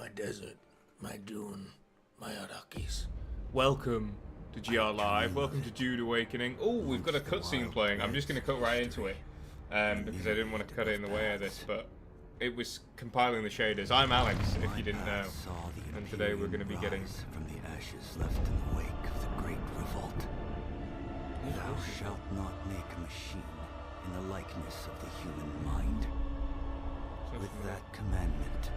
my desert, my Dune, my Arrakis. Welcome to GR Live. Welcome to Dune Awakening. Oh, we've got a cutscene playing. I'm just going to cut right into it because I didn't want to cut it in the way of this, but it was compiling the shaders. I'm Alex, if you didn't know, and today we're going to be getting from the ashes left in the wake of the great revolt. Thou shalt not make a machine in the likeness of the human mind. With that commandment,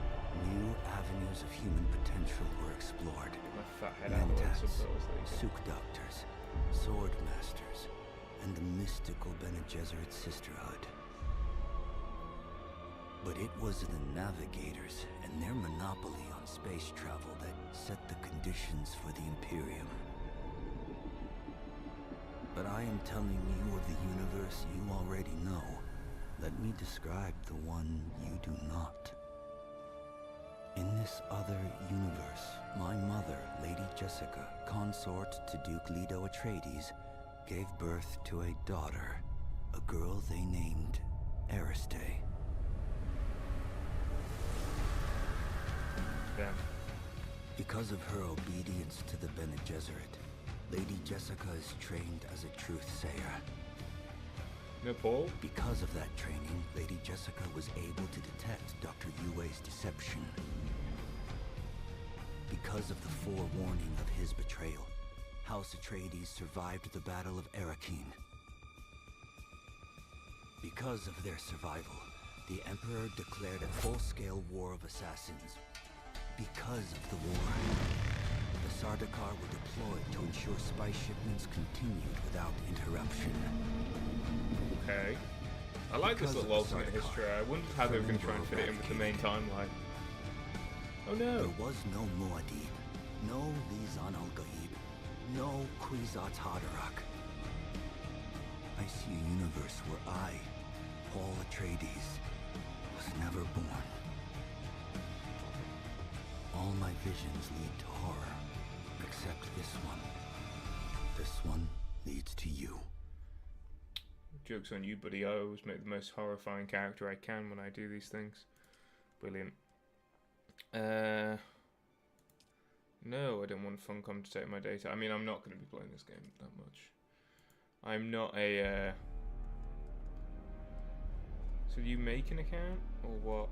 new avenues of human potential were explored. Mentats, Suk Doctors, Sword Masters, and the mystical Bene Gesserit Sisterhood. But it was the Navigators and their monopoly on space travel that set the conditions for the Imperium. But I am telling you of the universe you already know. Let me describe the one you do not. In this other universe, my mother, Lady Jessica, consort to Duke Leto Atreides, gave birth to a daughter, a girl they named Ariste. Damn. Because of her obedience to the Bene Gesserit, Lady Jessica is trained as a truth sayer. No, Paul? Because of that training, Lady Jessica was able to detect Dr. Yue's deception. Because of the forewarning of his betrayal, House Atreides survived the Battle of Arrakeen. Because of their survival, the Emperor declared a full-scale war of assassins. Because of the war, the Sardaukar were deployed to ensure spy shipments continued without interruption. Okay. I like this little alternate history. I wondered how they were going to try and fit it in with the main timeline. Oh no! There was no Muad'Dib, no Lisan al-Gaib, no Kwisatz Haderach. I see a universe where I, Paul Atreides, was never born. All my visions lead to horror, except this one. This one leads to you. Joke's on you, buddy. I always make the most horrifying character I can when I do these things. Brilliant. No, I don't want Funcom to take my data. I mean, I'm not going to be playing this game that much. I'm not a, So do you make an account, or what?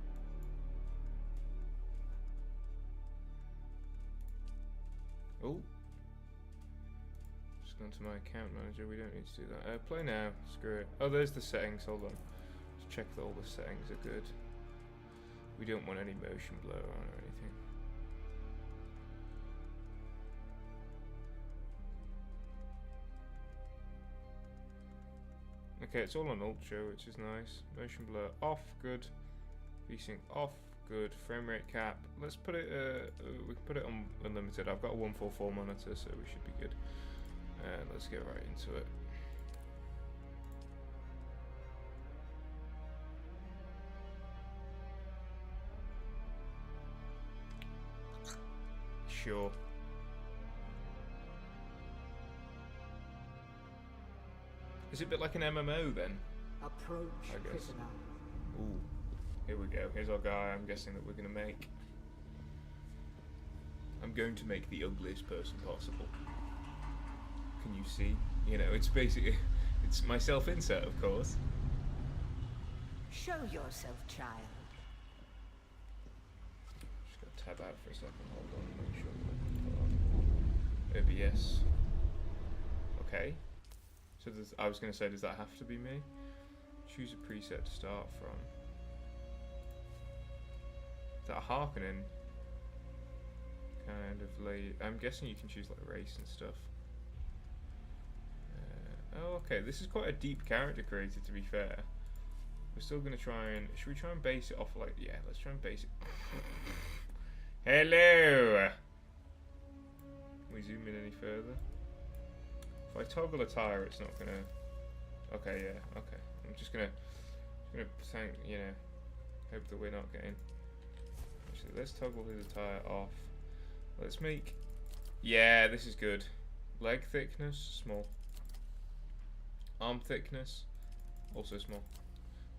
Oh. Just gone to my account manager. We don't need to do that. Play now. Screw it. Oh, there's the settings. Hold on. Let's check that all the settings are good. We don't want any motion blur on or anything. Okay, it's all on ultra, which is nice. Motion blur off, good. VSync off, good. Frame rate cap. Let's put it. We can put it on unlimited. I've got a 144 monitor, so we should be good. Let's get right into it. Sure. Is it a bit like an MMO then? Approach, I guess. prisoner. Ooh, here we go. Here's our guy. I'm guessing that we're gonna make. I'm going to make the ugliest person possible. Can you see? You know, it's basically it's my self-insert, of course. Show yourself, child. Just gotta tab out for a second. Hold on, make sure. OBS. Okay. So I was going to say, does that have to be me? Choose a preset to start from. Is that a harkening? Kind of late. I'm guessing you can choose like race and stuff. Oh, okay. This is quite a deep character created, to be fair. We're still going to try and... Should we try and base it off like... Yeah, let's try and base it... Hello! Can we zoom in any further? If I toggle attire, it's not going to... Okay, yeah, okay. I'm just going to thank, you know, hope that we're not getting... Actually, let's toggle his attire off. Let's make... Yeah, this is good. Leg thickness, small. Arm thickness, also small.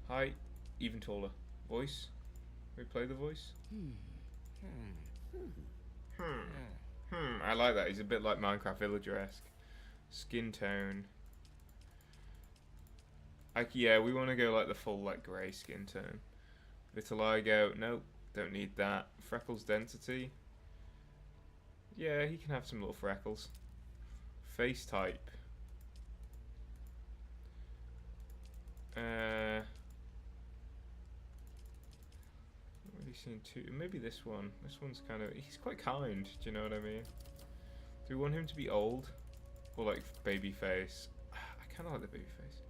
Height, even taller. Voice, we play the voice. I like that. He's a bit like Minecraft Villager-esque. Skin tone. Yeah, we want to go like the full like grey skin tone. Vitiligo, nope, don't need that. Freckles density. Yeah, he can have some little freckles. Face type. Not really seen two. Maybe this one. This one's kind of. He's quite kind. Do you know what I mean? Do we want him to be old, or like baby face? I kind of like the baby face.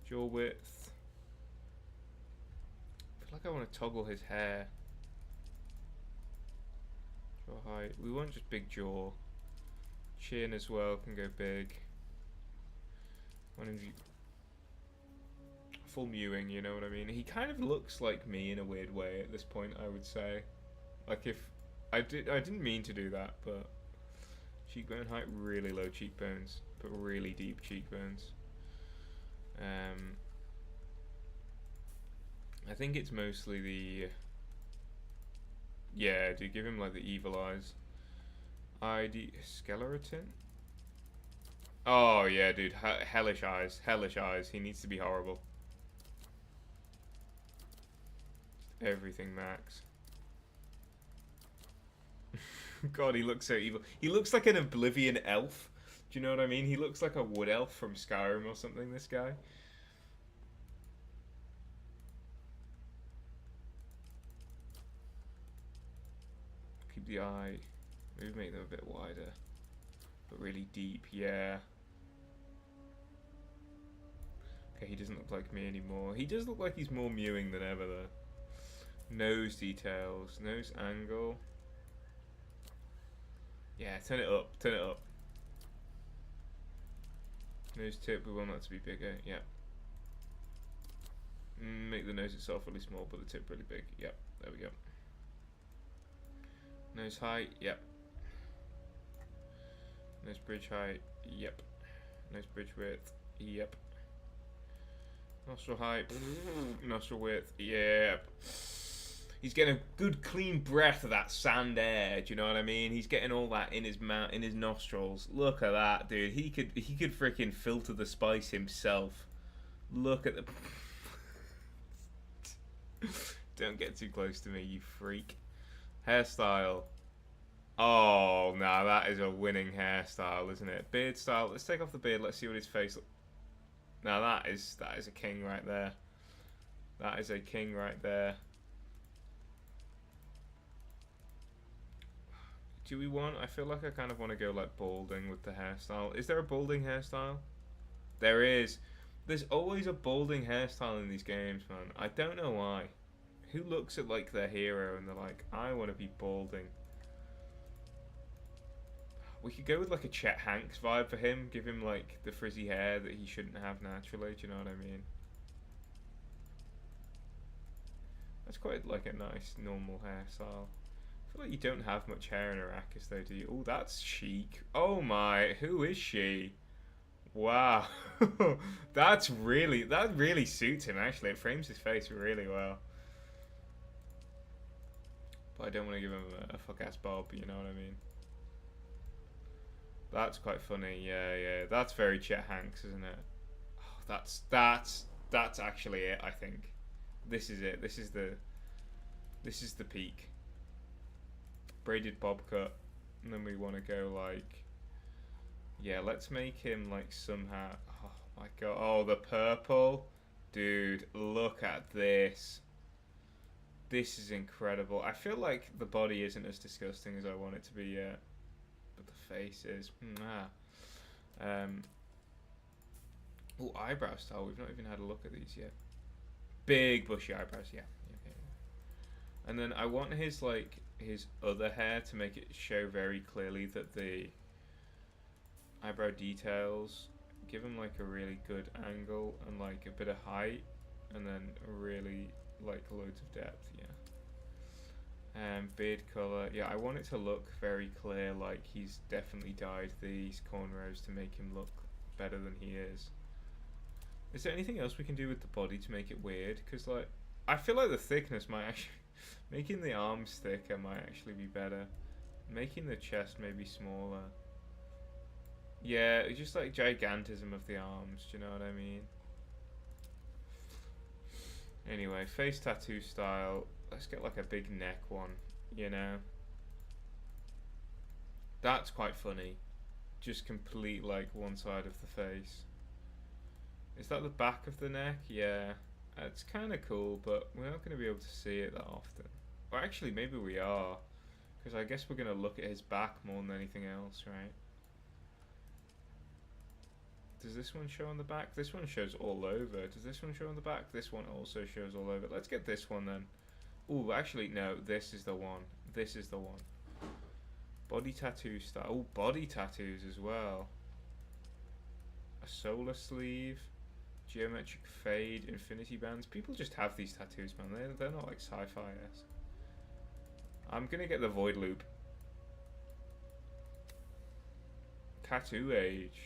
Jaw width. I feel like I want to toggle his hair. Jaw height. We want just big jaw. Chin as well can go big. Want him to be full mewing, you know what I mean? He kind of looks like me in a weird way at this point, I would say. Like if I didn't mean to do that, but cheekbone height, really low cheekbones, but really deep cheekbones. I think it's mostly the. Yeah, do give him like the evil eyes. ID skeleton. Oh yeah, dude, hellish eyes, hellish eyes. He needs to be horrible. Everything max. God, he looks so evil. He looks like an Oblivion elf. Do you know what I mean? He looks like a wood elf from Skyrim or something, this guy. Keep the eye. Maybe make them a bit wider. But really deep, yeah. Okay, he doesn't look like me anymore. He does look like he's more mewing than ever, though. Nose details. Nose angle. Yeah, turn it up. Turn it up. Nose tip, we want that to be bigger. Yeah. Make the nose itself really small, but the tip really big. Yep, there we go. Nose height, yep. Nose bridge height, yep. Nose bridge width, yep. Nostril height, nostril width, yep. He's getting a good clean breath of that sand air, do you know what I mean? He's getting all that in his mouth, in his nostrils. Look at that, dude. He could freaking filter the spice himself. Look at the Don't get too close to me, you freak. Hairstyle. Oh, nah, that is a winning hairstyle, isn't it? Beard style. Let's take off the beard. Let's see what his face looks. Now that is a king right there. That is a king right there. Do we want? I feel like I kind of want to go like balding with the hairstyle. Is there a balding hairstyle? There is. There's always a balding hairstyle in these games, man. I don't know why. Who looks at like their hero and they're like, I want to be balding. We could go with like a Chet Hanks vibe for him. Give him like the frizzy hair that he shouldn't have naturally. Do you know what I mean? That's quite like a nice normal hairstyle. I feel like you don't have much hair in Arrakis though, do you? Oh, that's chic. Oh my, who is she? Wow. that really suits him actually. It frames his face really well. But I don't want to give him a fuck ass bob, you know what I mean? That's quite funny, yeah. That's very Chet Hanks, isn't it? Oh, that's actually it, I think. This is it. This is the peak. Braided bob cut. And then we want to go like, yeah, let's make him like somehow, oh my god, oh, the purple. Dude, look at this. This is incredible. I feel like the body isn't as disgusting as I want it to be yet. But the face is. Oh, eyebrow style. We've not even had a look at these yet. Big bushy eyebrows, yeah. Okay. And then I want his other hair to make it show very clearly that the eyebrow details give him like a really good angle and like a bit of height, and then really like loads of depth, yeah. Beard color, yeah, I want it to look very clear, like he's definitely dyed these cornrows to make him look better than he is. Is there anything else we can do with the body to make it weird? Because like, I feel like the thickness might actually, Making the arms thicker might actually be better. Making the chest maybe smaller. Yeah, it's just like gigantism of the arms, do you know what I mean? Anyway, face tattoo style. Let's get like a big neck one, you know? That's quite funny. Just complete like one side of the face. Is that the back of the neck? Yeah. It's kind of cool, but we're not going to be able to see it that often. Or actually, maybe we are. Because I guess we're going to look at his back more than anything else, right? Does this one show on the back? This one shows all over. Does this one show on the back? This one also shows all over. Let's get this one then. Ooh, actually, no. This is the one. This is the one. Body tattoo style. Oh, body tattoos as well. A solar sleeve. Geometric fade. Infinity bands. People just have these tattoos, man. They're not like sci-fi-esque. I'm going to get the void loop. Tattoo age.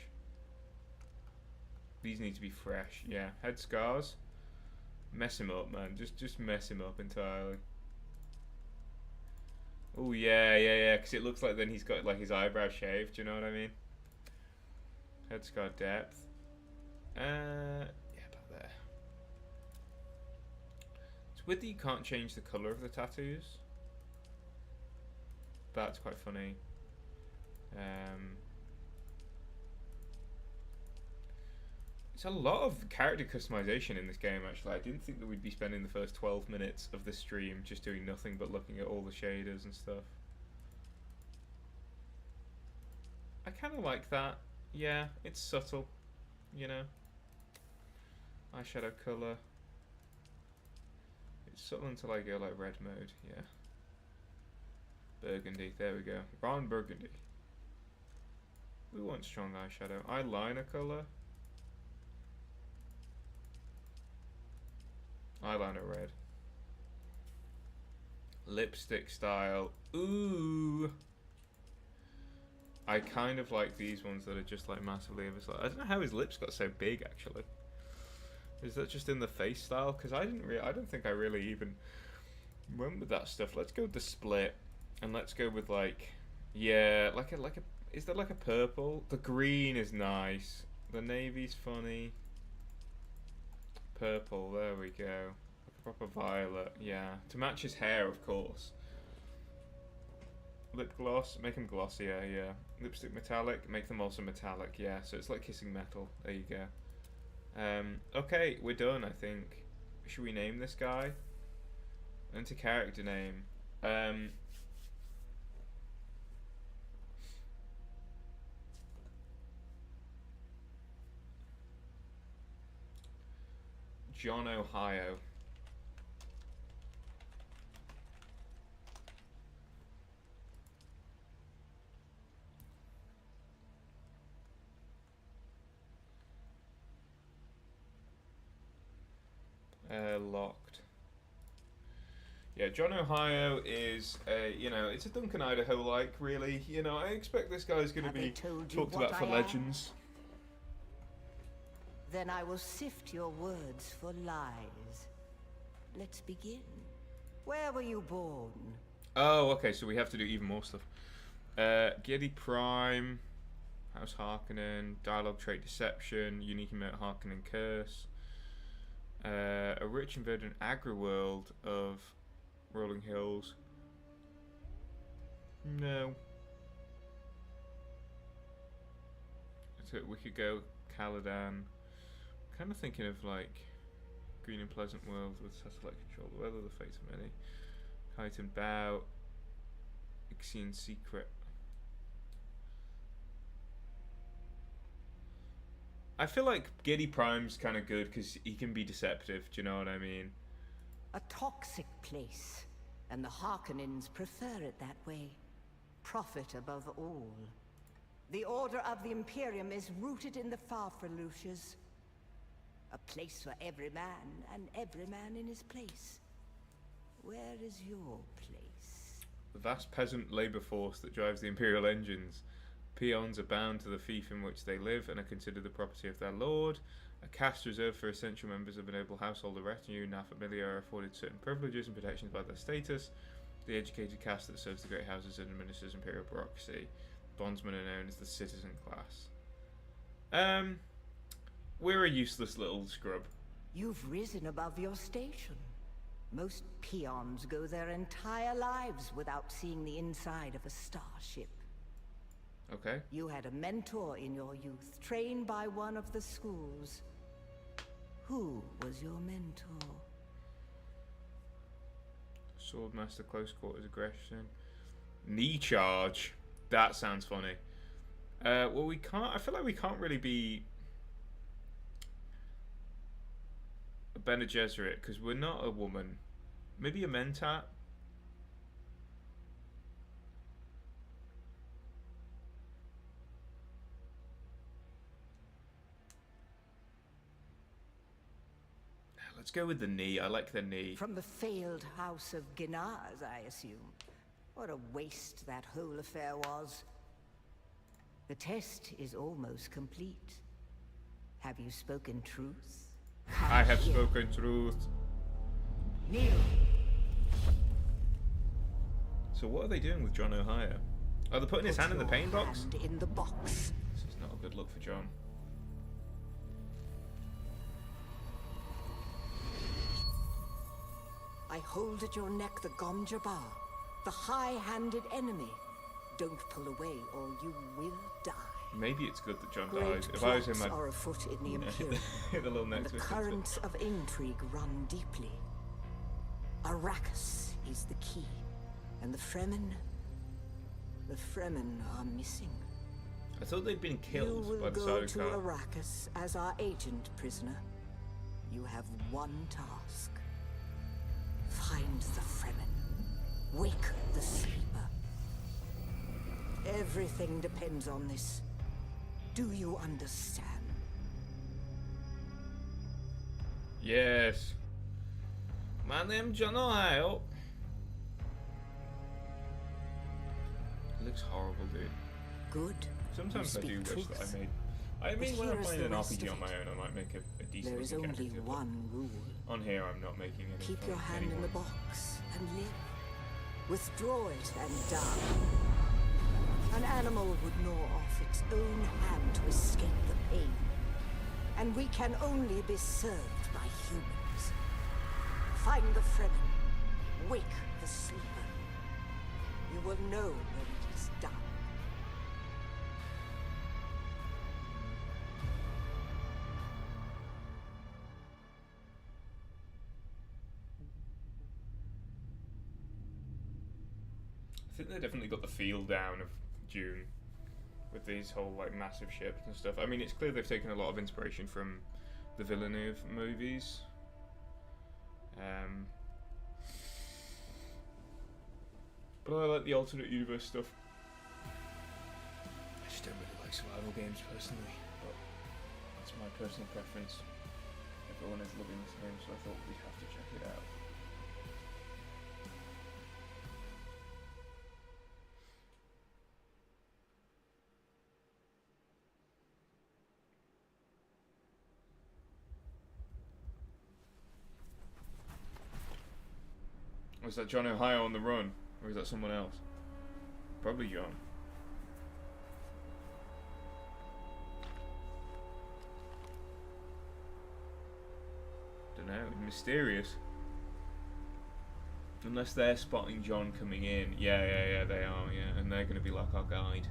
These need to be fresh. Yeah, head scars. Mess him up, man. Just mess him up entirely. Oh yeah. Because it looks like then he's got like his eyebrow shaved. Do you know what I mean? Head scar depth. Yeah, about there. It's weird that you can't change the color of the tattoos. That's quite funny. It's a lot of character customization in this game, actually. I didn't think that we'd be spending the first 12 minutes of the stream just doing nothing but looking at all the shaders and stuff. I kind of like that. Yeah, it's subtle, you know. Eyeshadow colour. It's subtle until I go like red mode, yeah. Burgundy, there we go. Ron Burgundy. We want strong eyeshadow. Eyeliner colour. Eyeliner red. Lipstick style. Ooh. I kind of like these ones that are just like massively oversized. I don't know how his lips got so big actually. Is that just in the face style? Because I don't think I really even went with that stuff. Let's go with the split, and let's go with like, yeah, like a. Is that like a purple? The green is nice. The navy's funny. Purple, there we go. Like a proper violet, yeah. To match his hair, of course. Lip gloss, make them glossier, yeah. Lipstick metallic, make them also metallic, yeah. So it's like kissing metal. There you go. Okay, we're done, I think. Should we name this guy? Enter character name. John Ohio. Locked. Yeah, John Ohio is, you know, it's a Duncan Idaho-like, really. You know, I expect this guy's going to be talked about for legends. Then I will sift your words for lies. Let's begin. Where were you born? Oh, okay, so we have to do even more stuff. Gedi Prime, House Harkonnen, Dialogue Trait Deception, Unique Emote Harkonnen Curse, a rich and verdant agri-world of Rolling Hills. No. So we could go Caladan. Kind of thinking of like Green and Pleasant World with satellite control, the weather, the fates of many, Kite and Bow, Ixian Secret. I feel like Giddy Prime's kind of good because he can be deceptive. Do you know what I mean? A toxic place, and the Harkonnens prefer it that way. Profit above all. The order of the Imperium is rooted in the Farfaluches. A place for every man, and every man in his place. Where is your place? The vast peasant labour force that drives the Imperial engines. Peons are bound to the fief in which they live and are considered the property of their lord. A caste reserved for essential members of a noble household or retinue. Now familiar are afforded certain privileges and protections by their status. The educated caste that serves the great houses and administers imperial bureaucracy. Bondsmen are known as the citizen class. We're a useless little scrub. You've risen above your station. Most peons go their entire lives without seeing the inside of a starship. Okay. You had a mentor in your youth, trained by one of the schools. Who was your mentor? Swordmaster, close quarters aggression. Knee charge. That sounds funny. Well, we can't. I feel like we can't really be a Bene Gesserit because we're not a woman. Maybe a Mentat. Let's go with the knee. I like the knee. From the failed house of Ginaz, I assume. What a waste that whole affair was. The test is almost complete. Have you spoken truth? I have spoken truth. Kneel. So what are they doing with John O'Hire? Oh, they're putting his hand in the paint box? Hand in the box. This is not a good look for John. I hold at your neck the Gomjabar, the high-handed enemy. Don't pull away or you will die. Maybe it's good that John Great dies. If I was him, plots I'd are afoot in the Imperium, hit the little and next the bit. currents of intrigue run deeply. Arrakis is the key, and the Fremen are missing. I thought they'd been You killed will by the go to Sardaukar. Arrakis as our agent, prisoner. You have one task. Find the Fremen. Wake the sleeper. Everything depends on this. Do you understand? Yes. My name's John O'Hire. It looks horrible, dude. Good. Sometimes You I do speak wish that truth. I made. I mean, when I'm here is playing the an rest RPG of on my it. own, I might make a decent There is looking only character, but one rule. on here, I'm not making any. Keep fun your of hand in the anyone. box and live. Withdraw it and die. An animal would gnaw off its own hand to escape the pain. And we can only be served by humans. Find the Fremen. Wake the sleeper. You will know when it is done. I think they definitely got the feel down of Dune with these whole like massive ships and stuff. I mean, it's clear they've taken a lot of inspiration from the Villeneuve movies. But I like the alternate universe stuff. I just don't really like survival games personally. But that's my personal preference. Everyone is loving this game, so I thought we'd have to check it out. Was that John O'Hire on the run? Or is that someone else? Probably John. Dunno, mysterious. Unless they're spotting John coming in. Yeah, they are, yeah. And they're going to be like our guide.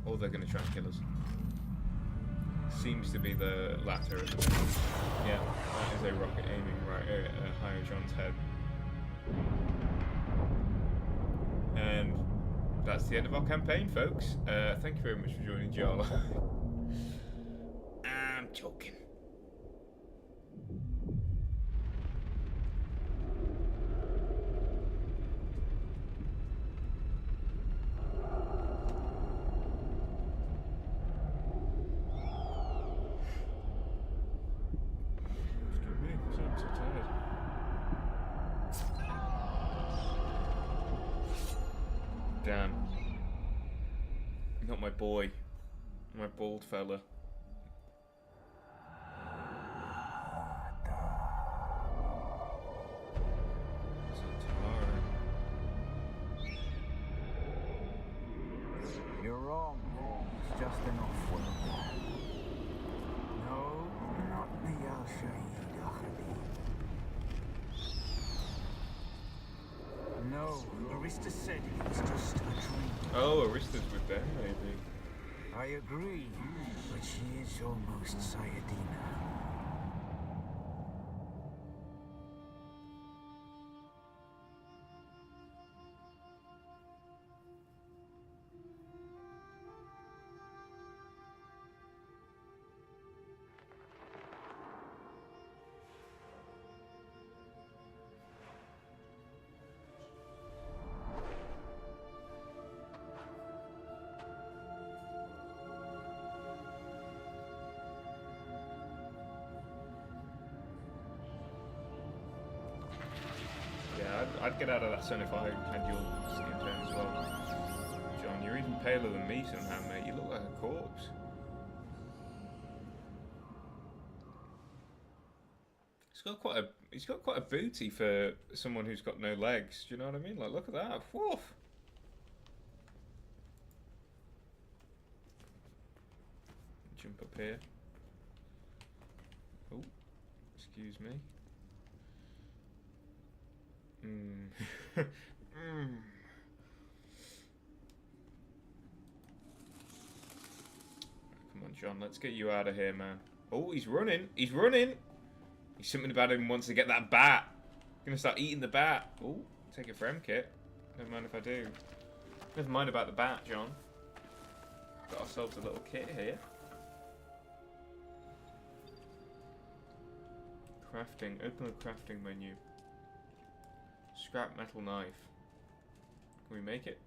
Or they're going to try and kill us. Seems to be the latter of the thing. Yeah, that is a rocket aiming right at Higher John's head. And that's the end of our campaign, folks. Thank you very much for joining, Jarla. I'm joking. Damn. Not my boy. My bald fella. You're wrong. It's just an off-world. No, not the Al-Shaheed Ahadi. No, Arista said it was just a dream. Oh, Arista's with them, maybe. I agree, but she is almost Sayadina. I'd get out of that sun if I had your skin tone as well. John, you're even paler than me somehow, mate. You look like a corpse. He's got quite a booty for someone who's got no legs. Do you know what I mean? Like, look at that. Woof. Jump up here. Oh, excuse me. Come on, John, let's get you out of here, man. Oh, he's running. He's running. He's something about him wants to get that bat. Gonna start eating the bat. Oh, take a frem kit. Never mind if I do. Never mind about the bat, John. Got ourselves a little kit here. Crafting. Open the crafting menu. Scrap metal knife. Can we make it?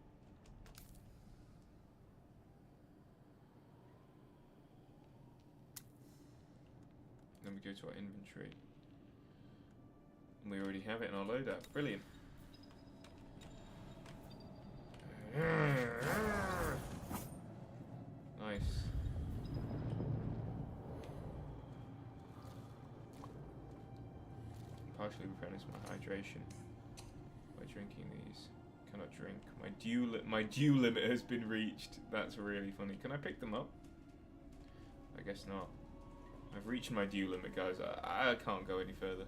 Then we go to our inventory. And we already have it in our loadout. Brilliant. Nice. Partially replenish my hydration by drinking these. Cannot drink. My dew limit has been reached. That's really funny. Can I pick them up? I guess not. I've reached my dew limit, guys. I can't go any further.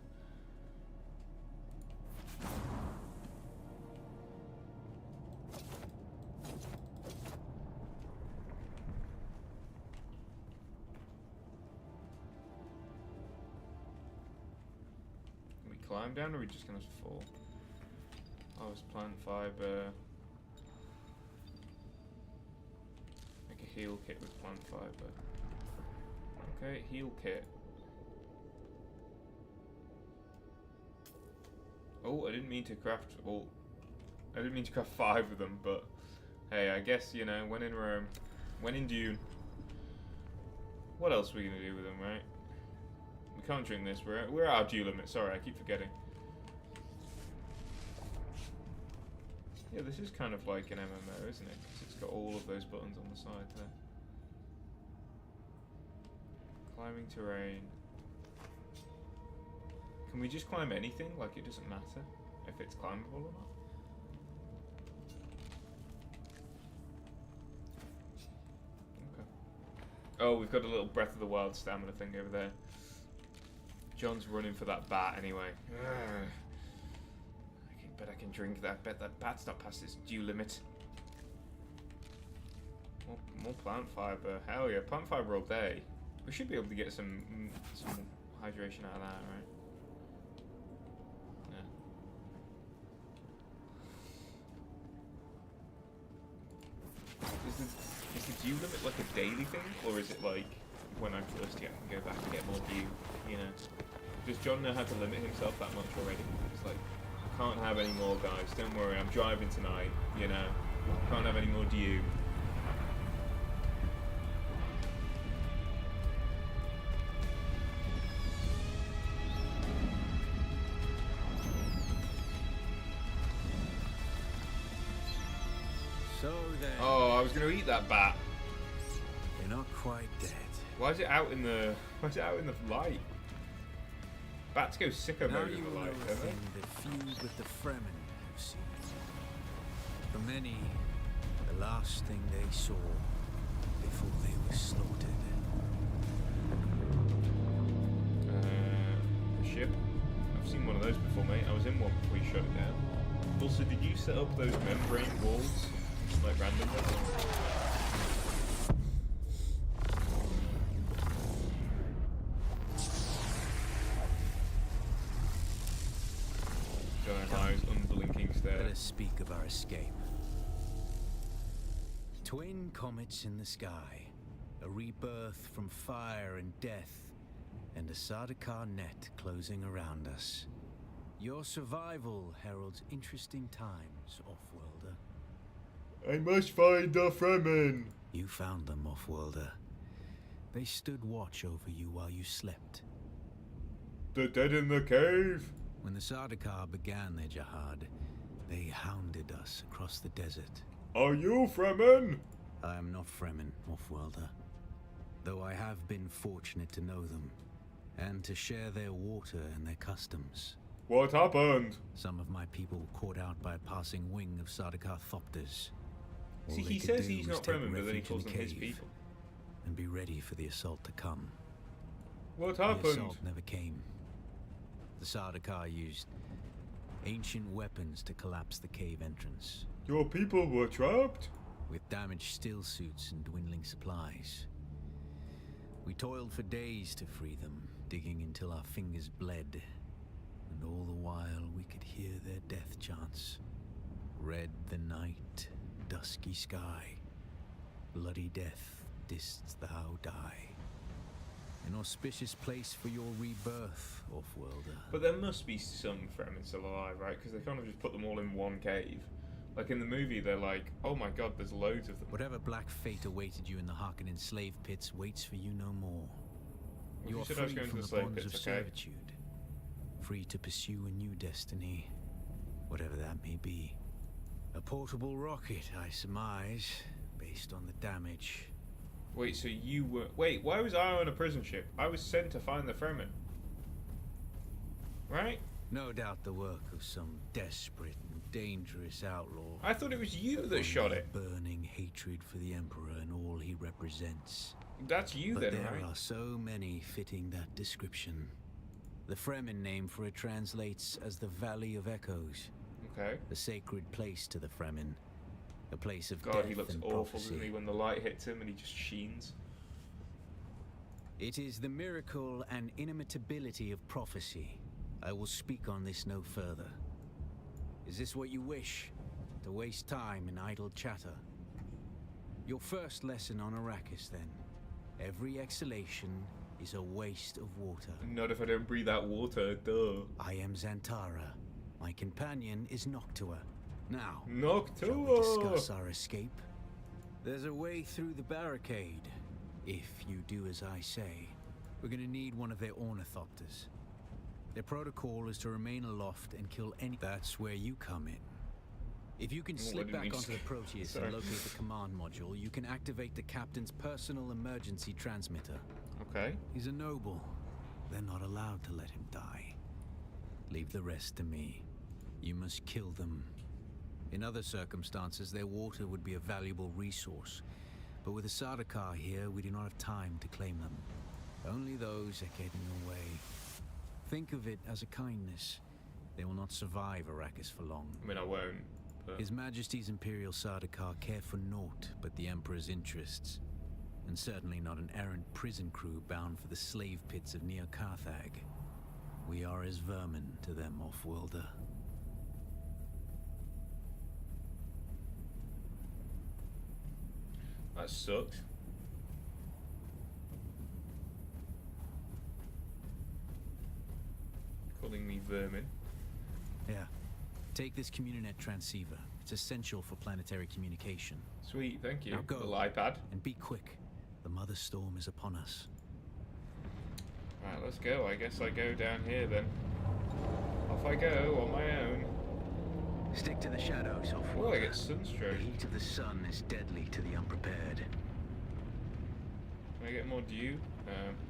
Can we climb down, or are we just gonna fall? Oh, it's plant fiber. Make a heal kit with plant fiber. Okay, heal kit. Oh, I didn't mean to craft. Well, I didn't mean to craft 5 of them, but hey, I guess, you know, when in Rome, when in Dune. What else are we gonna do with them, right? We can't drink this. We're at our dew limit. Sorry, I keep forgetting. Yeah, this is kind of like an MMO, isn't it? Because it's got all of those buttons on the side there. Climbing terrain. Can we just climb anything? Like, it doesn't matter if it's climbable or not? Okay. Oh, we've got a little Breath of the Wild stamina thing over there. John's running for that bat anyway. Bet I can drink that. Bet that bat's not past its due limit. More plant fiber. Hell yeah, plant fiber all day. We should be able to get some hydration out of that, right? Yeah. Is the dew limit like a daily thing, or is it like when I'm thirsty I can go back and get more dew? You know? Does John know how to limit himself that much already? It's like, can't have any more, guys. Don't worry, I'm driving tonight. You know, can't have any more dew. So then. Oh, I was gonna eat that bat. You're not quite dead. Why is it out in the? Why is it out in the light? Bats go sicko Now mode you in the know light, a don't they? thing that feud with the Fremen have seen. For many, the The last thing they saw before they were slaughtered. A ship. I've seen one of those before, mate. I was in one before you shut it down. Also, did you set up those membrane walls? Like randomly? Giant eyes, unblinking stare. Let us speak of our escape. Twin comets in the sky, a rebirth from fire and death, and a Sardaukar net closing around us. Your survival heralds interesting times, Offworlder. I must find the Fremen! You found them, Offworlder. They stood watch over you while you slept. The dead in the cave! When the Sardaukar began their jihad, they hounded us across the desert. Are you Fremen? I am not Fremen, Offworlder, though I have been fortunate to know them, and to share their water and their customs. What happened? Some of my people were caught out by a passing wing of Sardaukar thopters. All See, they he could says do he's was not take Fremen, but then he refuge in calls the them his cave people. and be ready for the assault to come. What The happened? assault never came. The Sardaukar used ancient weapons to collapse the cave entrance. Your people were trapped? With damaged steel suits and dwindling supplies. We toiled for days to free them, digging until our fingers bled. And all the while we could hear their death chants. Red the night, dusky sky. Bloody death, didst thou die. An auspicious place for your rebirth, Offworlder. But there must be some Fremen still alive, right? Because they kind of just put them all in one cave. Like in the movie, they're like, oh my god, there's loads of them. Whatever black fate awaited you in the Harkonnen slave pits waits for you no more. Well, You you are said I was free going to from the the slave bonds pits, of okay? servitude. Free to pursue a new destiny, whatever that may be. A portable rocket, I surmise, based on the damage. Wait, so you were... Wait, why was I on a prison ship? I was sent to find the Fremen. Right? No doubt the work of some desperate and dangerous outlaw. I thought it was you that One shot with it. Burning hatred for the Emperor and all he represents. That's you But then, there right? are so many fitting that description. The Fremen name for it translates as the Valley of Echoes, Okay. a sacred place to the Fremen, a place of God, death he looks and awful, prophecy. doesn't he, when the light hits him and he just sheens. It is the miracle and inimitability of prophecy. I will speak on this no further. Is this what you wish? To waste time in idle chatter? Your first lesson on Arrakis, then. Every exhalation is a waste of water. Not if I don't breathe out water, duh. I am Xantara. My companion is Noctua. Now, shall we Noctua! discuss our escape? There's a way through the barricade. If you do as I say, we're gonna need one of their ornithopters. Their protocol is to remain aloft and kill any... That's where you come in. If you can Oh, I slip didn't back mean to onto the say- Proteus Sorry. and locate the command module, you can activate the captain's personal emergency transmitter. Okay. He's a noble. They're not allowed to let him die. Leave the rest to me. You must kill them. In other circumstances, their water would be a valuable resource. But with the Sardaukar here, we do not have time to claim them. Only those are getting away. Think of it as a kindness. They will not survive Arrakis for long. I mean, I won't. But... His Majesty's Imperial Sardaukar care for naught but the Emperor's interests. And certainly not an errant prison crew bound for the slave pits of Neo Carthag. We are as vermin to them, Offworlder. That sucks. Calling me vermin. Yeah. Take this Communinet transceiver. It's essential for planetary communication. Sweet, thank you. Now go. Little iPad. And be quick. The Mother Storm is upon us. Right, let's go. I guess I go down here then. Off I go on my own. Stick to the shadows, Oh, I get The sunstroke. heat of the sun is deadly to the unprepared. Can I get more dew?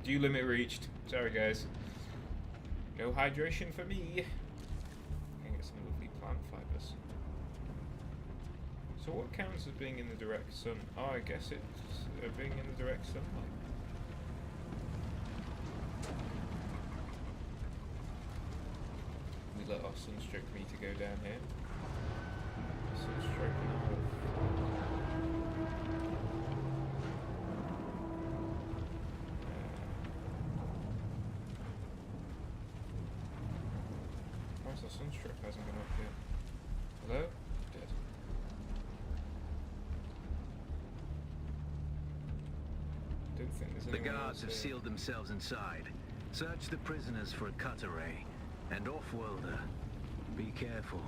Dew limit reached. Sorry, guys. No hydration for me. Can get some lovely plant fibers. So what counts as being in the direct sun? Oh, I guess it's being in the direct sunlight. We let our sunstroke meter go down here. Sunstroke off. Why's our sunstroke hasn't gone up yet? Hello? Dead. Don't think there's The anyone guards have else here. sealed themselves inside. Search the prisoners for a cut array. And off-worlder, be careful.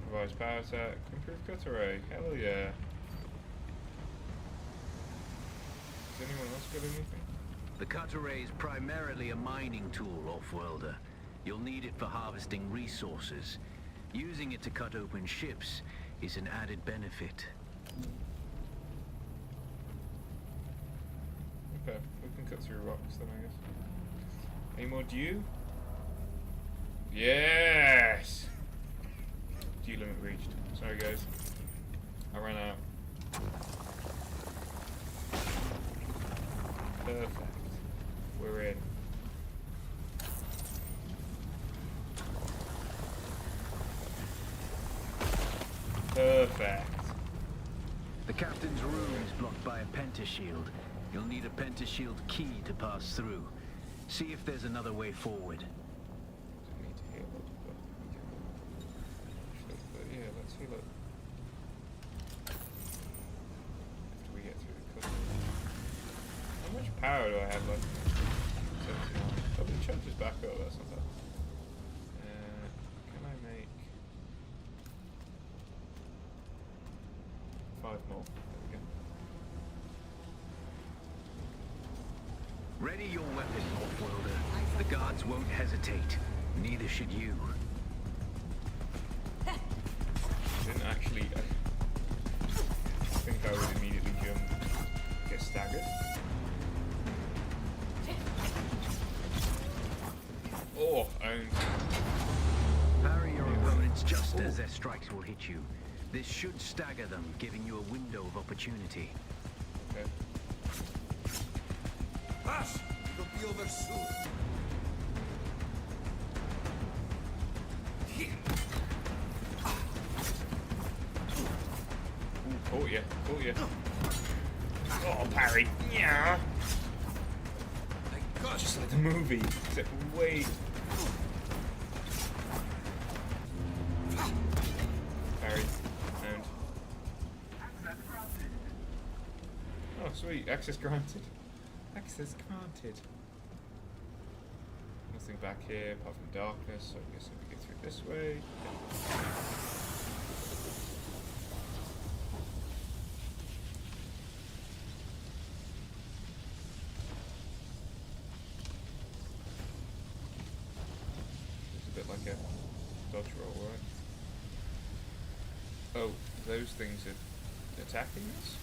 Provides power attack, improved cut array. Hell yeah. Has anyone else got anything? The cut array is primarily a mining tool, off-worlder. You'll need it for harvesting resources. Using it to cut open ships is an added benefit. Okay, we can cut through rocks then, I guess. Any more dew? Yes! Dew limit reached. Sorry guys. I ran out. Perfect. We're in. Perfect. The captain's room is blocked by a pentashield. You'll need a pentashield key to pass through. See if there's another way forward. Don't need to heal up, but we can. But yeah, let's heal up. After we get through the customs. How much power do I have left? 79. Oh, the chunk is back up, that's not bad. Can I make 5 more? There we go. Ready your weapon, off-worlder. The guards won't hesitate. Neither should you. Didn't actually. I think I would immediately jump, get staggered. Oh, Parry your opponents just as their strikes will hit you. This should stagger them, giving you a window of opportunity. okay. Hush! It'll be over soon. Ooh, caught you, caught you. Oh, parry. Yeah. Just like the movie, except wait. Parry. And. Oh, sweet. Access granted. Access granted. Nothing back here apart from darkness, so I guess if we get through this way. It's a bit like a dodge roll, right? Oh, those things are attacking us?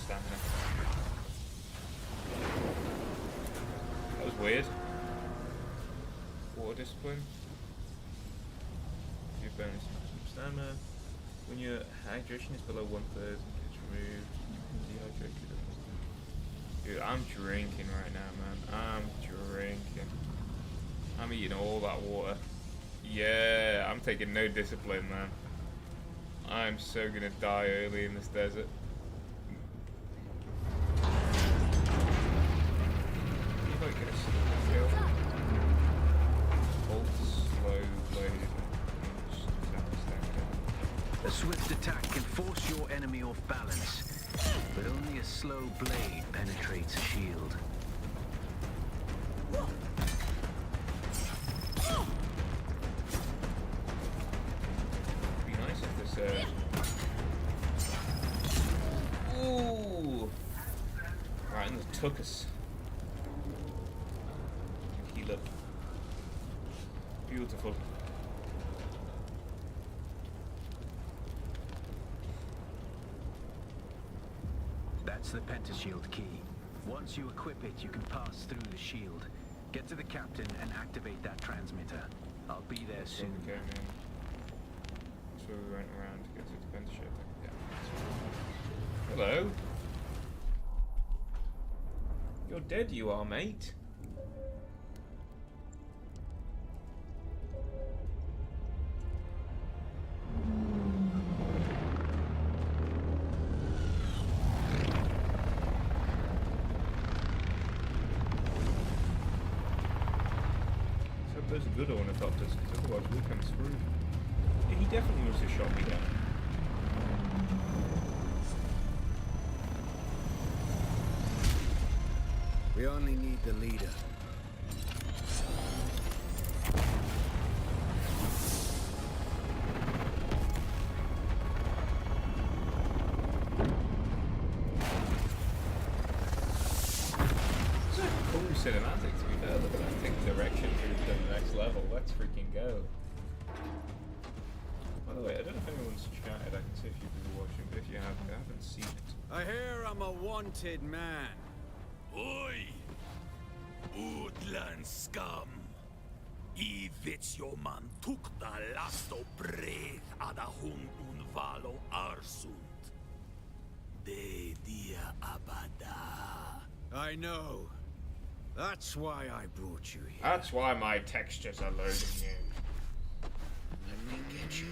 Stamina. That was weird. Water discipline. Your bonus stamina. When your hydration is below 1/3, it's removed. Dehydrated. Dude, I'm drinking right now, man. I'm drinking. I'm eating all that water. Yeah, I'm taking no discipline, man. I'm so gonna die early in this desert. A swift attack can force your enemy off balance, but only a slow blade penetrates a shield. Be nice if this ooh! Right in the tuchus. Heal up. Beautiful. That's the pentashield key. Once you equip it, you can pass through the shield. Get to the captain and activate that transmitter. I'll be there That's where soon. we came in. That's where we went around to get to the defense ship. Yeah. Hello. You're dead, you are, mate. Those are good ornithopters, because otherwise we'll come through. Yeah, he definitely must have shot me down. We only need the leader. It's a cool cinematic, to be fair. Look at that thing direction through to the next level. Let's freaking go. By the way, I don't know if anyone's chatted. I can see a few people watching, but if you have, I haven't seen it. I hear I'm a wanted man. Oi! Woodland scum! I jo man tukta lasto breath ada hung unvalo arsund. De dia abada. I know. That's why I brought you here. That's why my textures are loading you. Let me get you.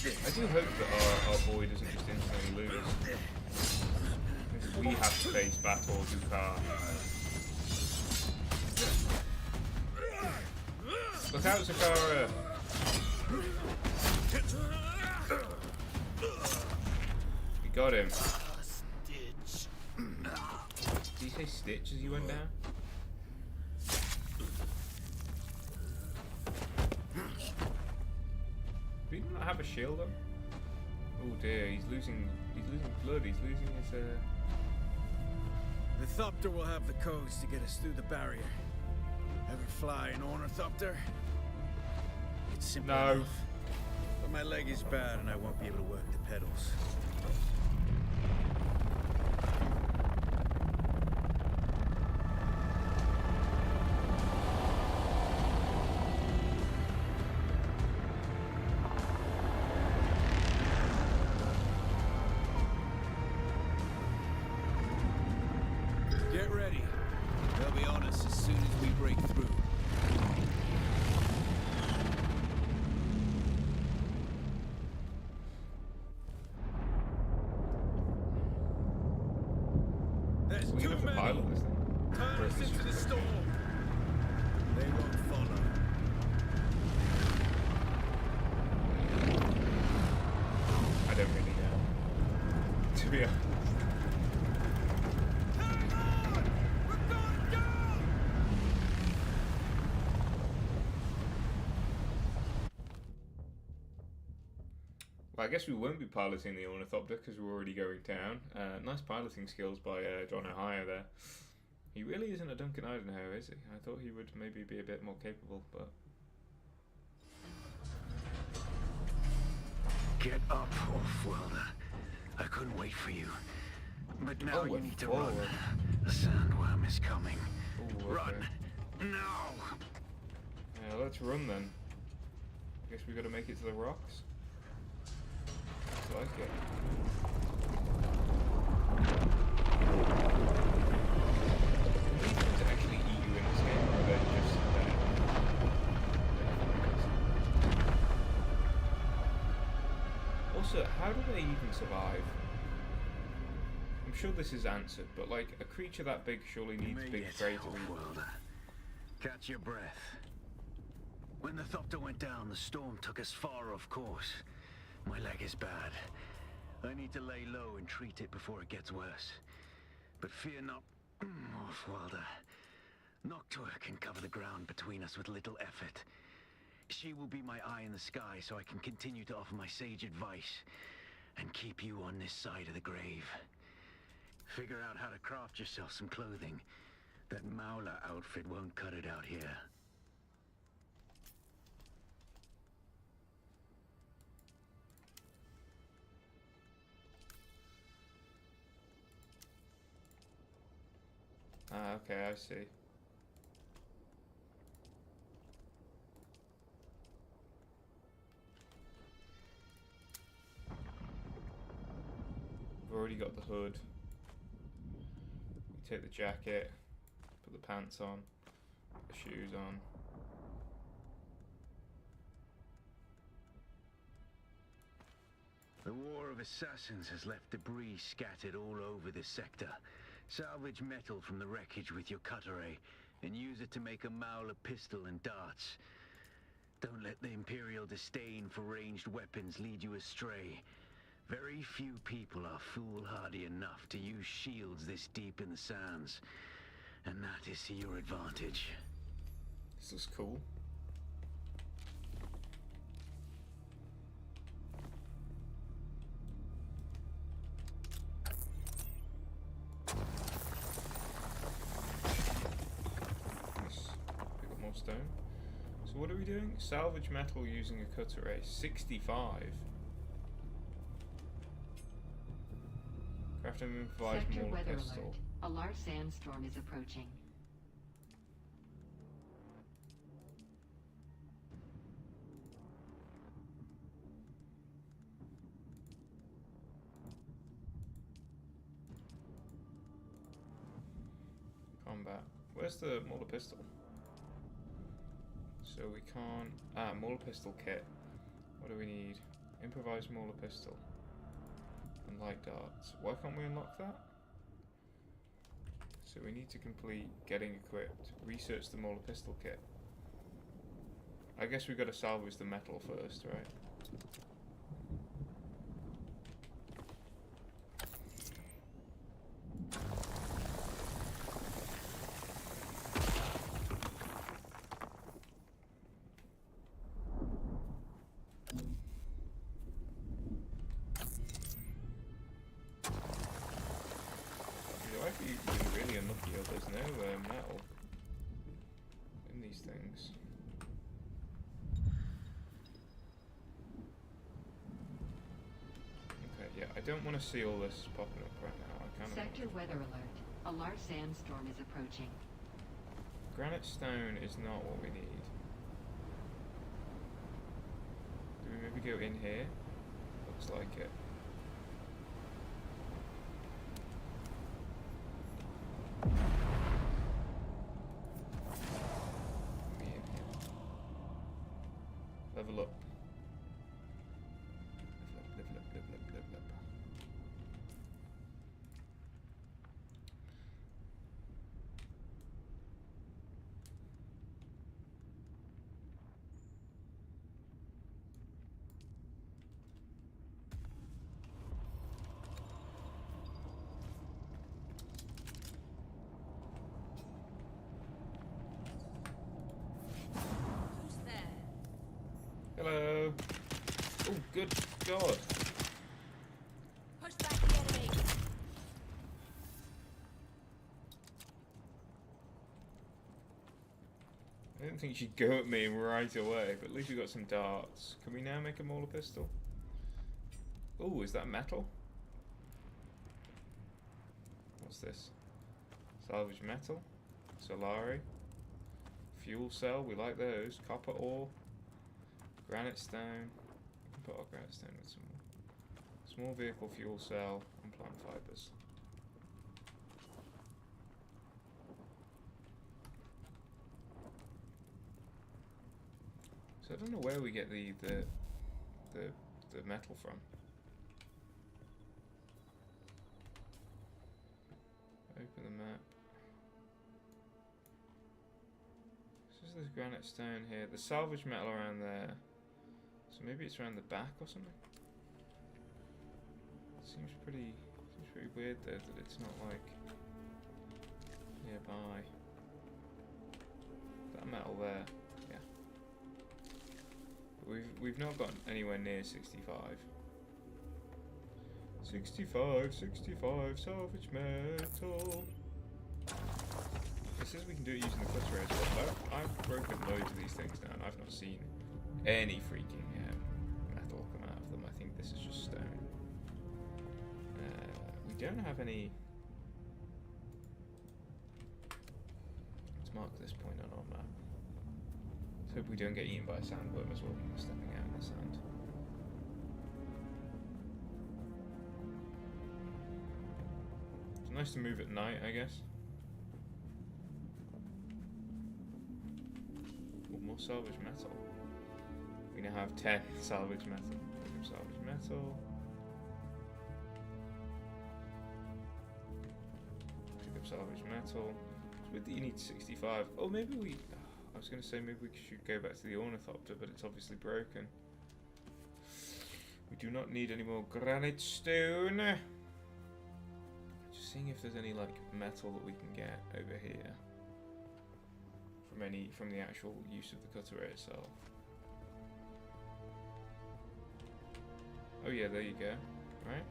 I do hope that our boy doesn't just instantly lose. If we have to face battle Dukar. Look out, Zakara! We got him. Stitch. Did you say Stitch as you went down? Do you not have a shield on? Oh dear, he's losing blood, he's losing his The thumper will have the codes to get us through the barrier. Ever fly an ornithopter? It's simple No. enough. But my leg is bad and I won't be able to work the pedals. Get ready. They'll be on us as soon as we break through. There's we too have to many. pilot this thing. Turn us into the storm. They won't follow. I don't really know. To be honest. Hang on! We're going down! Well, I guess we won't be piloting the ornithopter because we're already going down. Nice piloting skills by John O'Hire there. He really isn't a Duncan Idaho, is he? I thought he would maybe be a bit more capable, but... Get up, Off-Worlder. I couldn't wait for you. But now Oh, you we're need to forward. run. The sandworm is coming. Ooh, okay. Run! Now! Yeah, let's run then. I guess we got to make it to the rocks. That's what I get. Are these things actually eat you in this game, or are they just Also, how do they even survive? I'm sure this is answered, but like a creature that big surely needs Made big it, prey to eat. Off-Worlder. Catch your breath. When the thopter went down, the storm took us far off course. My leg is bad. I need to lay low and treat it before it gets worse. But fear not, Off-Worlder. Noctua can cover the ground between us with little effort. She will be my eye in the sky so I can continue to offer my sage advice and keep you on this side of the grave. Figure out how to craft yourself some clothing. That Maula outfit won't cut it out here. Okay, I see. We've already got the hood. We take the jacket, put the pants on, put the shoes on. The War of Assassins has left debris scattered all over this sector. Salvage metal from the wreckage with your cutter ray, and use it to make a Mauler pistol and darts. Don't let the Imperial disdain for ranged weapons lead you astray. Very few people are foolhardy enough to use shields this deep in the sands, and that is to your advantage. This looks cool. Pick up more stone. So what are we doing? Salvage metal using a cutter ray. 65. Craft and improvise Sector more weather pistol. alert. A large sandstorm is approaching. Combat. Where's the Mauler pistol? So we can't... Ah, Mauler pistol kit. What do we need? Improvised Mauler pistol. And light darts. Why can't we unlock that? So we need to complete getting equipped. Research the Mauler pistol kit. I guess we've got to salvage the metal first, right? Really unlucky if there's no metal in these things. Okay, yeah, I don't want to see all this popping up right now. I kind of Sector weather alert. A large sandstorm is approaching. Granite stone is not what we need. Do we maybe go in here? Looks like it. Level up. Level up. Hello. Oh, good God. Push back the enemy. I didn't think she'd go at me right away, but at least we got some darts. Can we now make a Mauler pistol? Oh, is that metal? What's this? Salvage metal. Solari. Fuel cell, we like those. Copper ore. Granite stone. We can put our granite stone with some more. Small vehicle fuel cell and plant fibers. So I don't know where we get the metal from. Open the map. This is this granite stone here. The salvage metal around there. So maybe it's around the back or something. Seems pretty weird though that it's not like nearby. That metal there, yeah. But we've not gotten anywhere near 65. 65 salvage metal. It says we can do it using the cutter as well. I've broken loads of these things now and I've not seen any freaking metal come out of them. I think this is just stone. We don't have any mark this point on our map. Let's hope we don't get eaten by a sandworm as well when we're stepping out in the sand. It's nice to move at night, I guess. Oh, more salvage metal. We now have 10 salvage metal. Pick up salvage metal. Pick up salvage metal. So you need 65. Oh, maybe we... I was going to say maybe we should go back to the ornithopter, but it's obviously broken. We do not need any more granite stone. Just seeing if there's any like metal that we can get over here from the actual use of the cutter itself. Oh yeah, there you go. Right?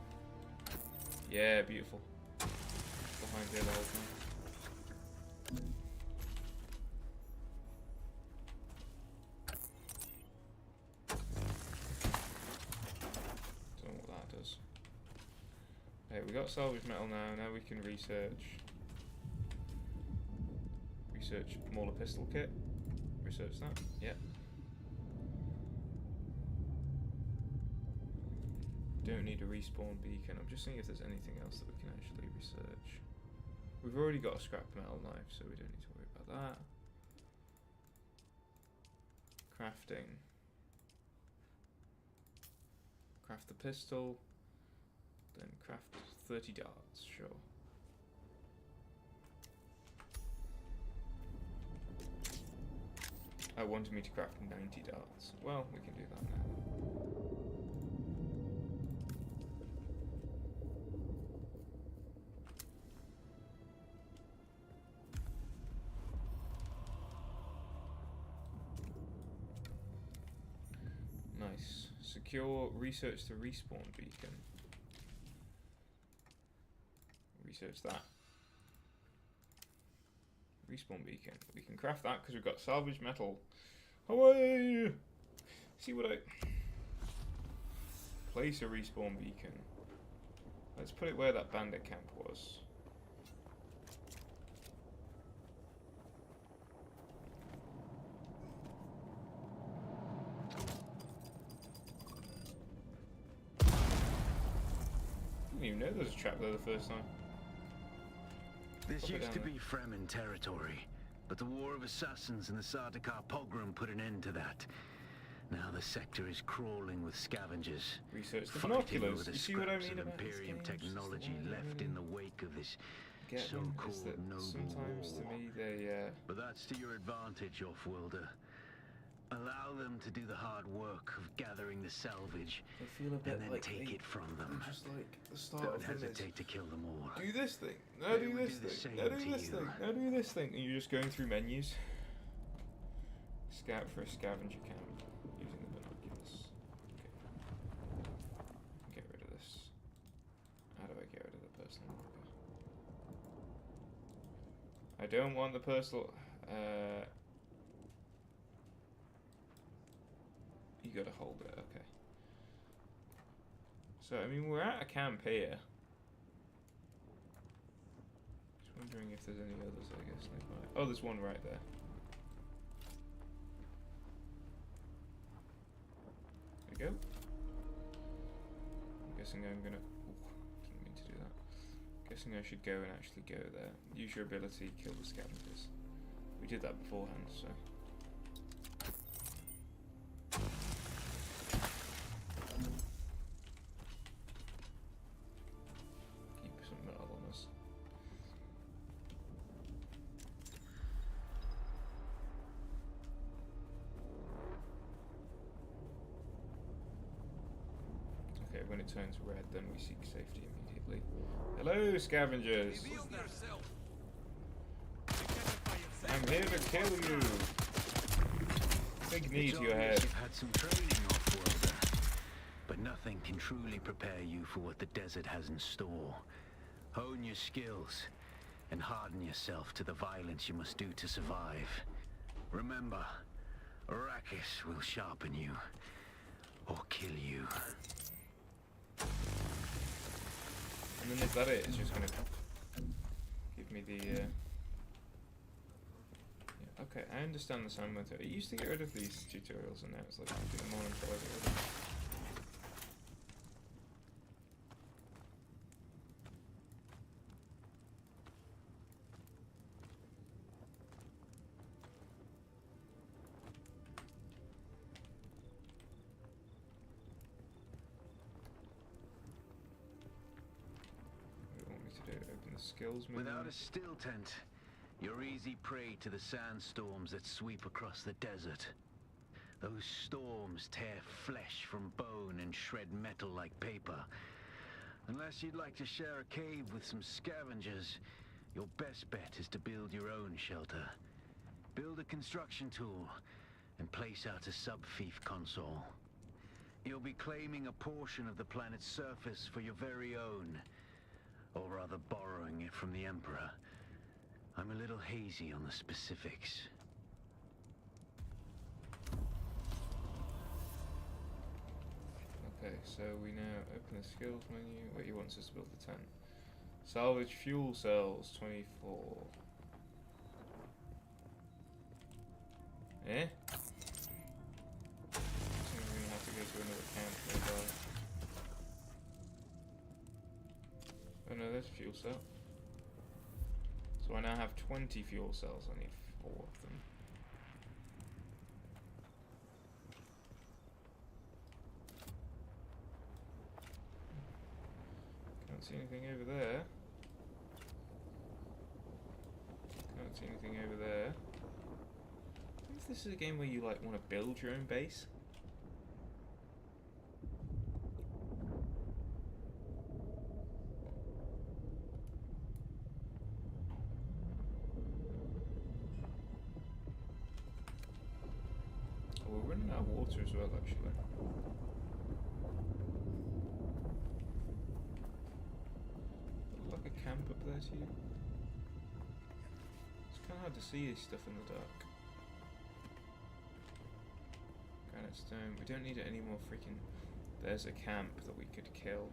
Yeah, beautiful. Behind here the whole time. Okay, we got salvage metal now. Now we can research Mauler pistol kit. Research that. Yep. Don't need a respawn beacon. I'm just seeing if there's anything else that we can actually research. We've already got a scrap metal knife, so we don't need to worry about that. Crafting. Craft the pistol. Then craft 30 darts, sure. I wanted me to craft 90 darts. Well, we can do that now. Nice. Secure research the respawn beacon. Research that. Respawn beacon. We can craft that because we've got salvage metal. Away! See what I... Place a respawn beacon. Let's put it where that bandit camp was. Didn't even know there was a trap there the first time. This used to be Fremen territory, but the War of Assassins and the Sardaukar pogrom put an end to that. Now the sector is crawling with scavengers, Research the fighting binoculars. over the You see what I scraps mean of about these Imperium games? technology left in the wake of this so-called noble sometimes war. to me they But that's to your advantage, off-worlder. Allow them to do the hard work of gathering the salvage, feel a bit and then like take it from them. just like the start Don't of them is, hesitate to kill them all. do this thing, now They do would this do the thing, same now do to this you. thing, now do this thing, and you're just going through menus. Scout for a scavenger camp using the binoculars. Okay. Get rid of this. How do I get rid of the personal marker? I don't want the personal. You gotta hold it. Okay. So I mean, we're at a camp here. Just wondering if there's any others. I guess nearby. Oh, there's one right there. There we go. I'm guessing I'm gonna... didn't mean to do that. Guessing I should go and actually go there. Use your ability, kill the scavengers. We did that beforehand, so... Keep some metal on us. Okay, when it turns red, then we seek safety immediately. Hello, scavengers! I'm here to kill you! Big knee to your head. You've had some training, off-worlder, but nothing can truly prepare you for what the desert has in store. Hone your skills and harden yourself to the violence you must do to survive. Remember, Arrakis will sharpen you or kill you. And then is that it? It's just gonna give me the Okay, I understand the sound method. I used to get rid of these tutorials and now it's like I do them all and try to get rid of them. What do you want me to do? Open the skills menu? Without a still tent, you're easy prey to the sandstorms that sweep across the desert. Those storms tear flesh from bone and shred metal like paper. Unless you'd like to share a cave with some scavengers, your best bet is to build your own shelter. Build a construction tool and place out a sub-fief console. You'll be claiming a portion of the planet's surface for your very own, or rather borrowing it from the Emperor. I'm a little hazy on the specifics. Okay, so we now open the skills menu. Wait, he wants us to build the tent. Salvage fuel cells, 24. Eh? So we're gonna have to go to another camp nearby. Oh no, there's a fuel cell. So I now have 20 fuel cells. I need 4 of them. Can't see anything over there. Can't see anything over there. I wonder if this is a game where you like want to build your own base. Oh, we're running out of water as well, actually. Like a camp up there to you. It's kind of hard to see this stuff in the dark. Granite stone. We don't need it anymore. Freaking. There's a camp that we could kill.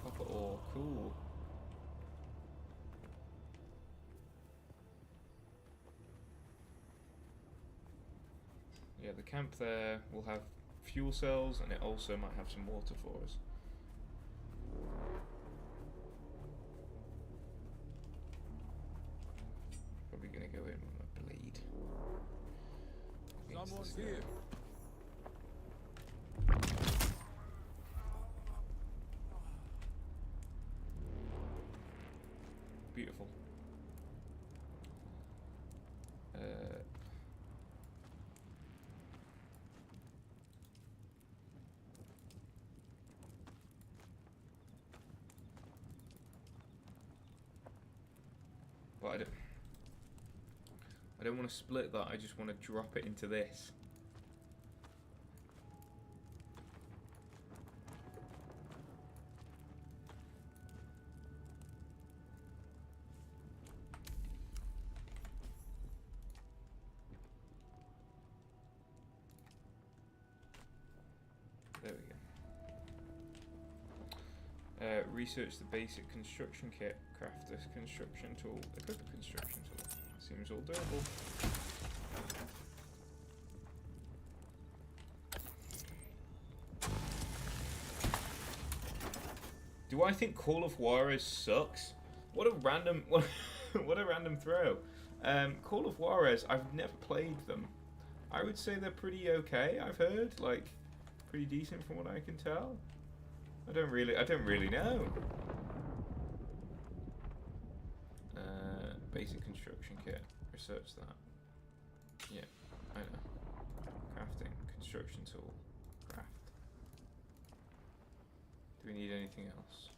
Copper ore. Cool. Yeah, the camp there will have fuel cells and it also might have some water for us. Probably gonna go in with my blade. Someone's here. Beautiful. But I don't want to split that, I just want to drop it into this. There we go. Research the basic construction kit. Craft this construction tool. Equip a construction tool. Seems all doable. Do I think Call of Juarez sucks? What a random what a random throw. Call of Juarez, I've never played them. I would say they're pretty okay, I've heard. Like pretty decent from what I can tell. I don't really know. Basic construction kit. Research that. Yeah, I know. Crafting. Construction tool. Craft. Do we need anything else?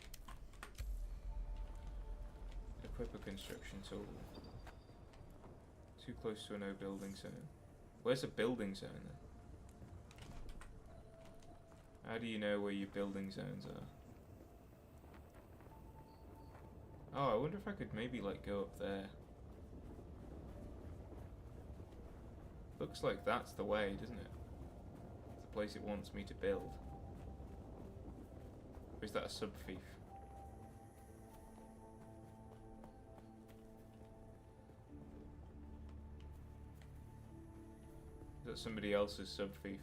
Equip a construction tool. Too close to a no building zone. Where's a building zone then? How do you know where your building zones are? Oh, I wonder if I could maybe like go up there. Looks like that's the way, doesn't it? It's the place it wants me to build. Or is that a sub-fief? That's somebody else's sub thief.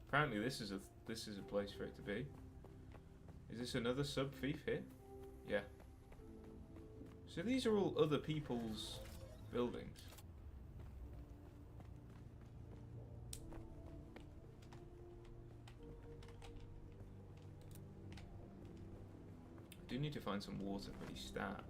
Apparently, this is a place for it to be. Is this another sub thief here? Yeah. So these are all other people's buildings. I do need to find some water pretty stat.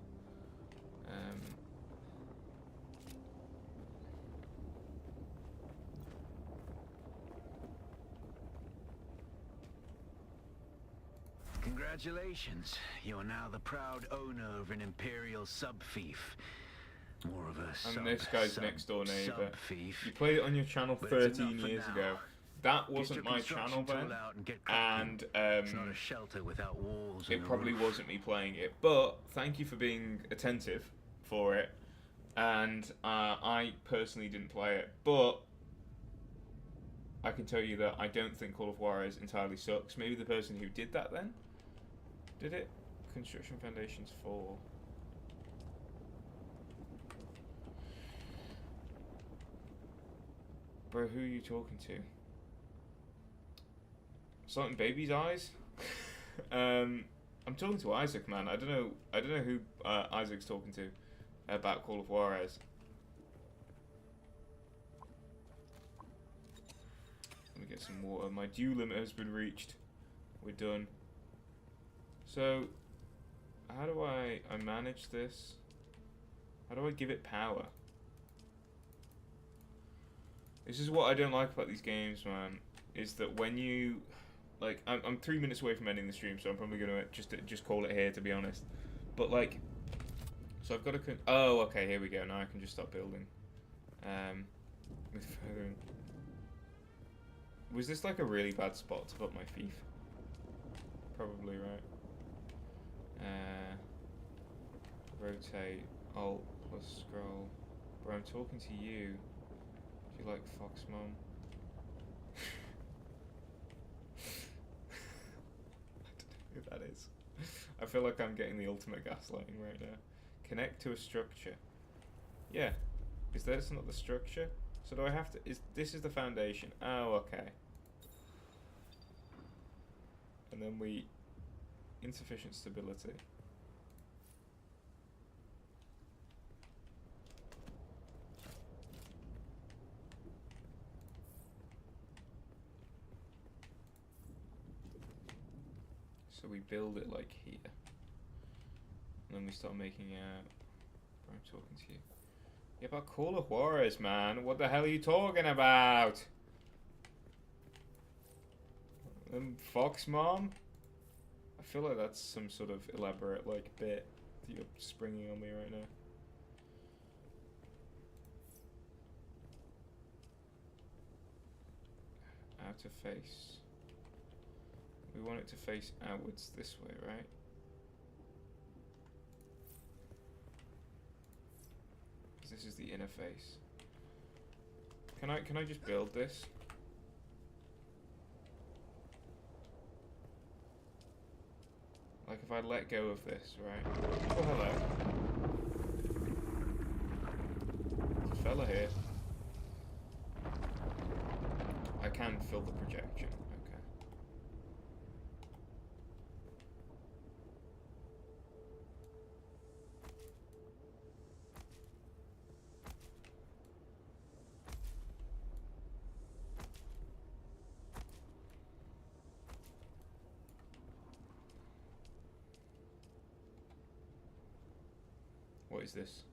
Congratulations. You are now the proud owner of an Imperial sub-thief. More of a And this guy's next door neighbor. Sub-thief. You played it on your channel But it's 13 enough for years now. ago. That Get wasn't your my construction channel tool then. out and get And cracking. It's not a shelter without walls and it a probably roof. wasn't me playing it. But thank you for being attentive for it. And I personally didn't play it. But I can tell you that I don't think Call of Juarez entirely sucks. Maybe the person who did that then did it. Construction Foundations 4. Bro, who are you talking to? Something baby's eyes? I'm talking to Isaac, man. I don't know who Isaac's talking to about Call of Juarez. Let me get some water. My dew limit has been reached. We're done. So, how do I manage this? How do I give it power? This is what I don't like about these games, man. Is that when you, like, I'm 3 minutes away from ending the stream, so I'm probably gonna just call it here, to be honest. But like, so I've got to. Oh, okay, here we go. Now I can just start building. With furthering. Was this like a really bad spot to put my thief? Probably, right? Rotate, Alt plus scroll. Bro, I'm talking to you. Do you like Fox Mom? I don't know who that is. I feel like I'm getting the ultimate gaslighting right now. Connect to a structure. Yeah. Is this not the structure? So do I have to... This is the foundation. Oh, okay. And then we... Insufficient stability. So we build it like here. And then we start making out... I'm talking to you. Yeah, but Call of Juarez, man. What the hell are you talking about? Fox Mom? I feel like that's some sort of elaborate, like, bit that you're springing on me right now. Outer face. We want it to face outwards this way, right? This is the inner face. Can I just build this? Like if I let go of this, right? Oh, hello. There's a fella here. I can fill the projection. Okay. What is this?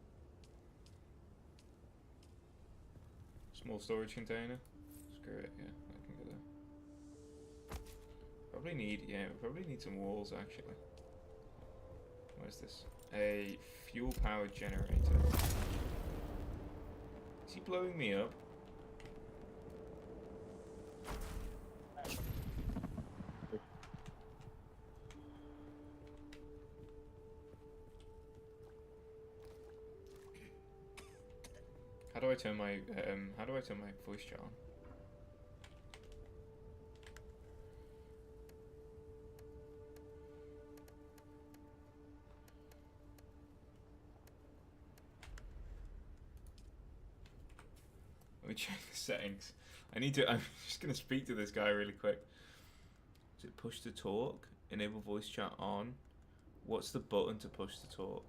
Small storage container? Screw it, yeah, I can go there. Probably need, yeah, we probably need some walls actually. What is this? A fuel powered generator. Is he blowing me up? How do I turn my voice chat on? me check the settings. I'm just gonna speak to this guy really quick. Is it push to talk? Enable voice chat on. What's the button to push to talk?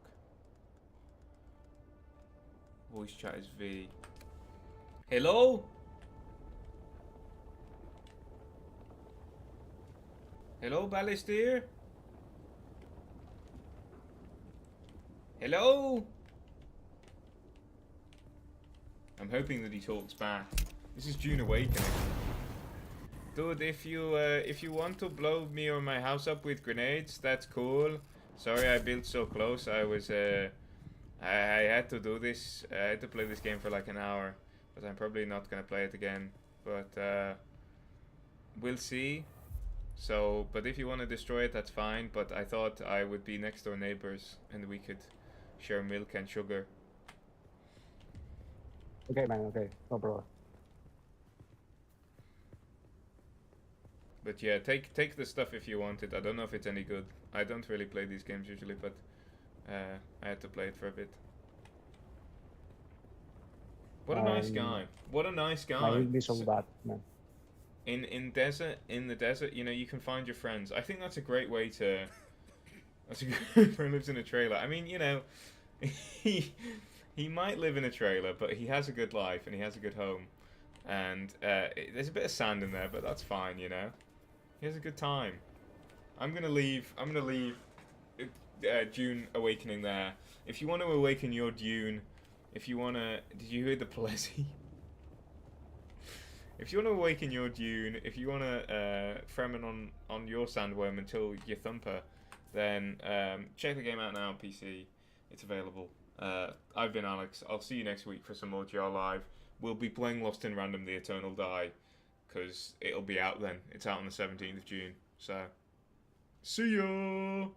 Voice chat is V. Hello? Hello, Ballistier? Hello? I'm hoping that he talks back. This is Dune Awakening. Dude, if you want to blow me or my house up with grenades, that's cool. Sorry I built so close. I had to do this. I had to play this game for like an hour. But I'm probably not gonna play it again. But we'll see. So, but if you want to destroy it, that's fine. But I thought I would be next door neighbors and we could share milk and sugar. Okay, man. Okay, no problem. But yeah, take the stuff if you want it. I don't know if it's any good. I don't really play these games usually, but I had to play it for a bit. What a nice guy! What a nice guy! My English is bad, man. In the desert, you know, you can find your friends. I think that's a great way to. That's a great who lives in a trailer. I mean, you know, he might live in a trailer, but he has a good life and he has a good home. And there's a bit of sand in there, but that's fine, you know. He has a good time. I'm gonna leave Dune Awakening there. If you want to awaken your Dune, if you wanna, did you hear the Plessy? If you want to awaken your Dune, if you want to Fremen on your sandworm until your thumper, then check the game out now on PC. It's available. I've been Alex. I'll see you next week for some more GR Live. We'll be playing Lost in Random: The Eternal Die, because it'll be out then. It's out on the 17th of June. So, see ya!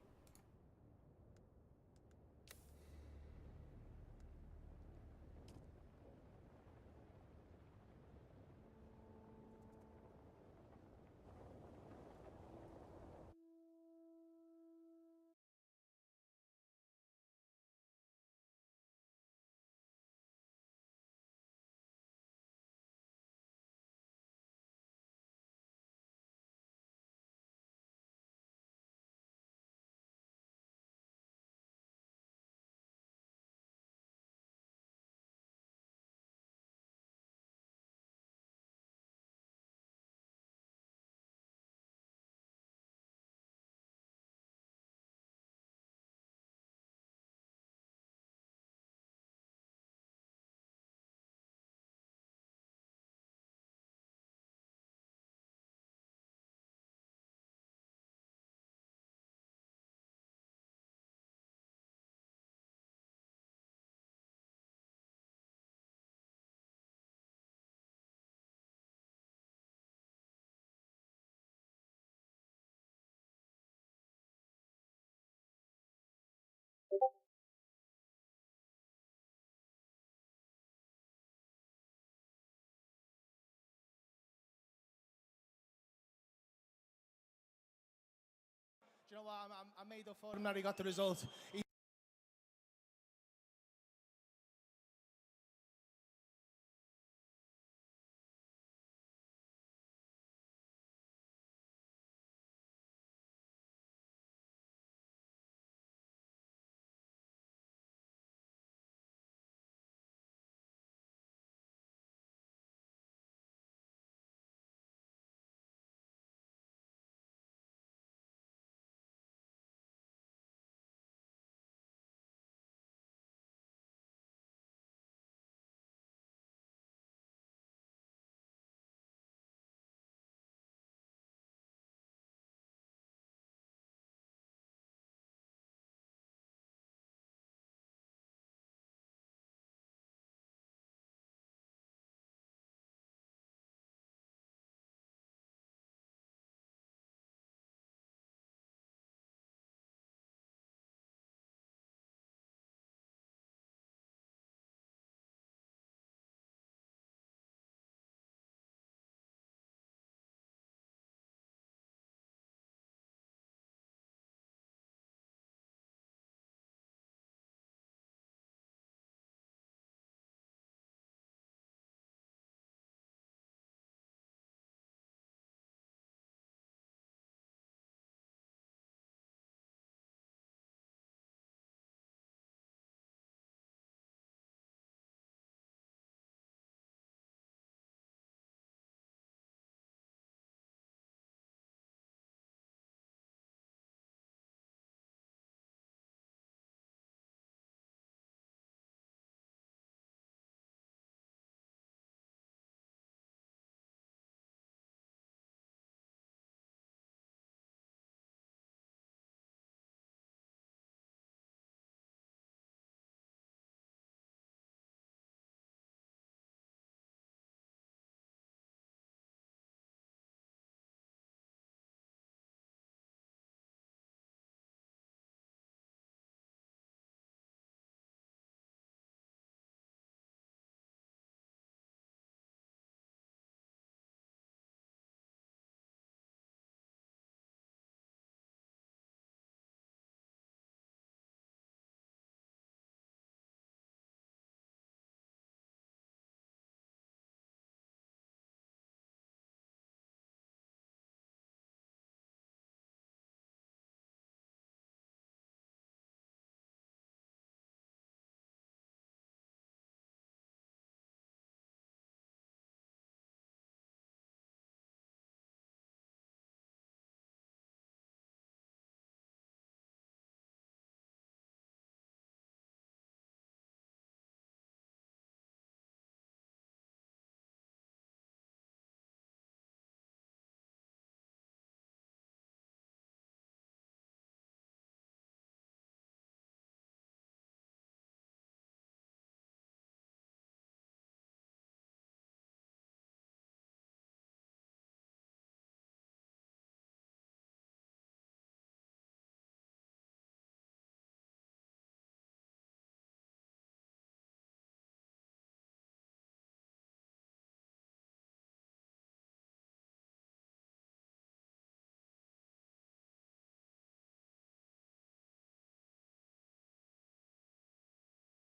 Do you know what? I'm made up for him that he got the result.